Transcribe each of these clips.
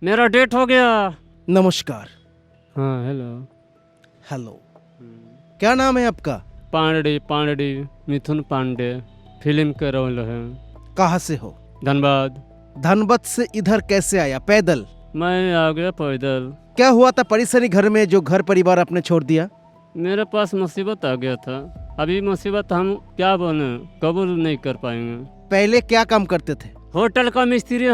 मेरा डेट हो गया। नमस्कार। हाँ हेलो। हेलो, क्या नाम है आपका? पांडे मिथुन पांडे। फिल्म का रोल है। कहाँ से हो? धनबाद। धनबाद से इधर कैसे आया? पैदल? मैं आ गया पैदल। क्या हुआ था परेशानी घर में जो घर परिवार आपने छोड़ दिया? मेरे पास मुसीबत आ गया था। अभी मुसीबत हम क्या बोले, कबूल नहीं कर पाएंगे। पहले क्या काम करते थे? होटल का मिस्त्री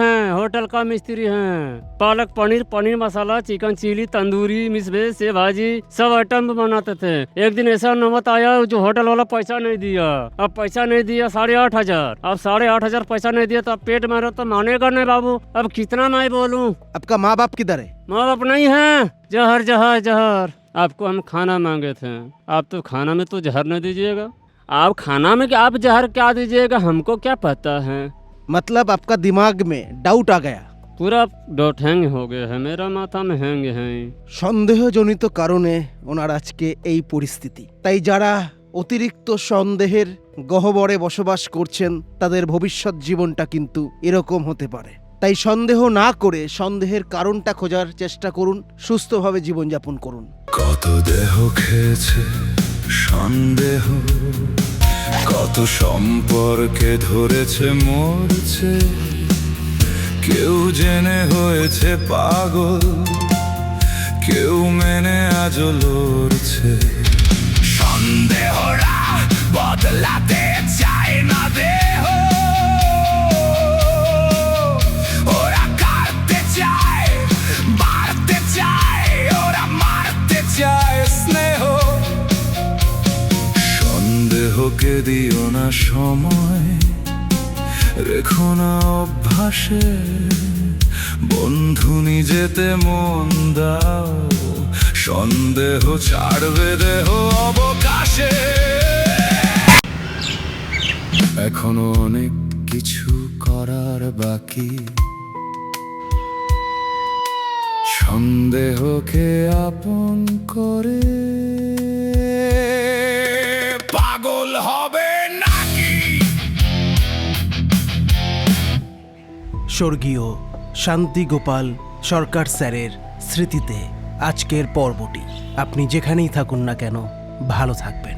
हैं। पालक पनीर, पनीर मसाला, चिकन चिली, तंदूरी, मिसबे से भाजी सब आइटम बनाते थे। एक दिन ऐसा नौबत आया जो होटल वाला पैसा नहीं दिया। अब पैसा नहीं दिया 8,500। अब 8,500 पैसा नहीं दिया तो अब पेट मारो तो मानेगा नहीं बाबू। अब कितना मैं बोलूं। आपका माँ बाप किधर है? माँ बाप नहीं है। जहर। आपको हम खाना मांगे थे, आप तो खाना में तो जहर नहीं दीजिएगा। आप खाना में आप जहर क्या दीजिएगा हमको क्या पता है। मतलब आपका दिमाग में डाउट आ गया? पूरा डॉट हैंग हो गया है, मेरा माथा में हैंग है। সন্দেহজনিত কারণে ওনার আজকে এই পরিস্থিতি। তাই যারা অতিরিক্ত সন্দেহের গহ্বরে বসবাস করছেন তাদের ভবিষ্যৎ জীবনটা কিন্তু এরকম হতে পারে। তাই সন্দেহ না করে সন্দেহের কারণটা খোঁজার চেষ্টা করুন, সুস্থভাবে জীবনযাপন করুন। কত দেহ খেয়েছে সন্দেহ, কত সম্পর্কে ধরেছে মরছে, কেউ জেনে হয়েছে পাগল, কেউ মেনে আজও লড়ছে। সন্দেহরা বদলাতে চায় না দেহ, ওরা কাটতে চায়, মারতে চায়, ওরা মারতে চায় স্নেহ। সন্দেহকে দিও না সময়, রেখো না অভ্যাসে, বন্ধু নিজেতে মন দাও, সন্দেহ ছাড়বে দেহ অবকাশে। এখনো অনেক কিছু করার বাকি, সন্দেহকে আপন করে পাগল হবে নাকি। স্বর্গীয় শান্তি গোপাল সরকার স্যারের স্মৃতিতে আজকের পর্বটি। আপনি যেখানেই থাকুন না কেন ভালো থাকবেন।